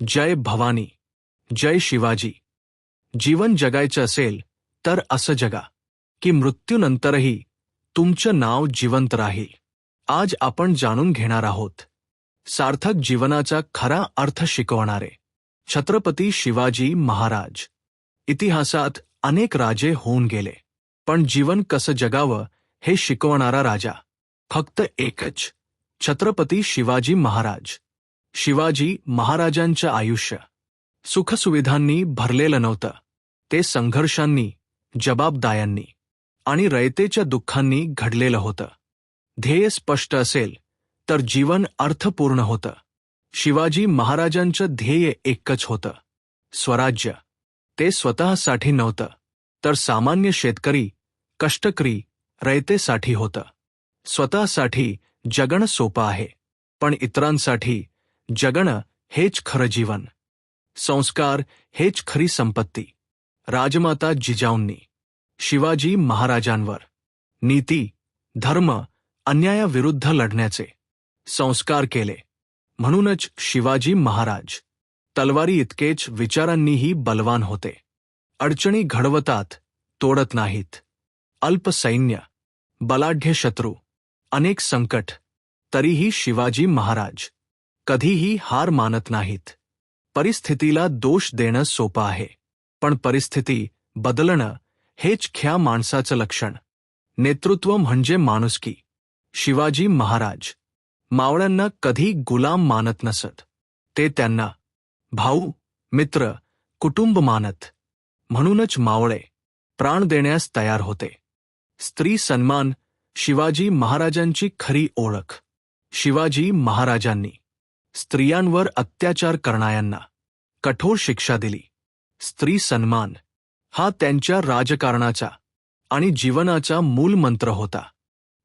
जय भवानी, जय शिवाजी. जीवन जगायचं असेल तर असं जगा की मृत्यूनंतरही तुमचं नाव जिवंत राहील. आज आपण जाणून घेणार आहोत सार्थक जीवनाचा खरा अर्थ शिकवणारे छत्रपती शिवाजी महाराज. इतिहासात अनेक राजे होऊन गेले, पण जीवन कसं जगावं हे शिकवणारा राजा फक्त एकच, छत्रपती शिवाजी महाराज. शिवाजी महाराजांचं आयुष्य सुखसुविधांनी भरलेलं नव्हतं. ते संघर्षांनी, जबाबदाऱ्यांनी आणि रयतेच्या दुःखांनी घडलेलं होतं. ध्येय स्पष्ट असेल तर जीवन अर्थपूर्ण होतं. शिवाजी महाराजांचं ध्येय एकच होतं, स्वराज्य. ते स्वतःसाठी नव्हतं, तर सामान्य शेतकरी, कष्टकरी, रयतेसाठी होतं. स्वतःसाठी जगणं सोपं आहे, पण इतरांसाठी जगणं हेच खरं जीवन. संस्कार हेच खरी संपत्ती. राजमाता जिजाऊंनी शिवाजी महाराजांवर नीती, धर्म, अन्यायाविरुद्ध लढण्याचे संस्कार केले. म्हणूनच शिवाजी महाराज तलवारी इतकेच विचारांनीही बलवान होते. अडचणी घडवतात, तोडत नाहीत. अल्प सैन्य, बलाढ्य शत्रू, अनेक संकट, तरीही शिवाजी महाराज कधीही हार मानत नाहीत. परिस्थितीला दोष देणं सोपं आहे, पण परिस्थिती बदलणं हेच खऱ्या माणसाचं लक्षण. नेतृत्व म्हणजे माणुसकी. शिवाजी महाराज मावळ्यांना कधी गुलाम मानत नसत. ते त्यांना भाऊ, मित्र, कुटुंब मानत. म्हणूनच मावळे प्राण देण्यास तयार होते. स्त्री सन्मान शिवाजी महाराजांची खरी ओळख. शिवाजी महाराजांनी स्त्रियांवर अत्याचार करणाऱ्यांना कठोर शिक्षा दिली. स्त्री सन्मान हा त्यांच्या राजकारणाचा आणि जीवनाचा मूलमंत्र होता.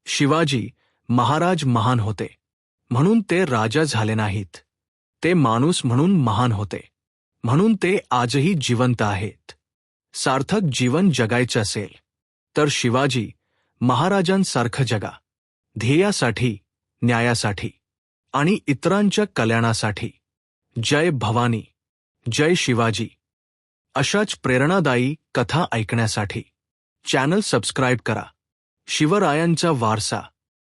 शिवाजी महाराज महान होते म्हणून ते राजा झाले नाहीत. ते माणूस म्हणून महान होते, म्हणून ते आजही जिवंत आहेत. सार्थक जीवन जगायचं असेल तर शिवाजी महाराजांसारखं जगा. ध्येयासाठी, न्यायासाठी आणि इतरांच्या कल्याणासाठी. जय भवानी, जय शिवाजी. अशाच प्रेरणादायी कथा ऐकण्यासाठी चॅनल सबस्क्राईब करा. शिवरायांचा वारसा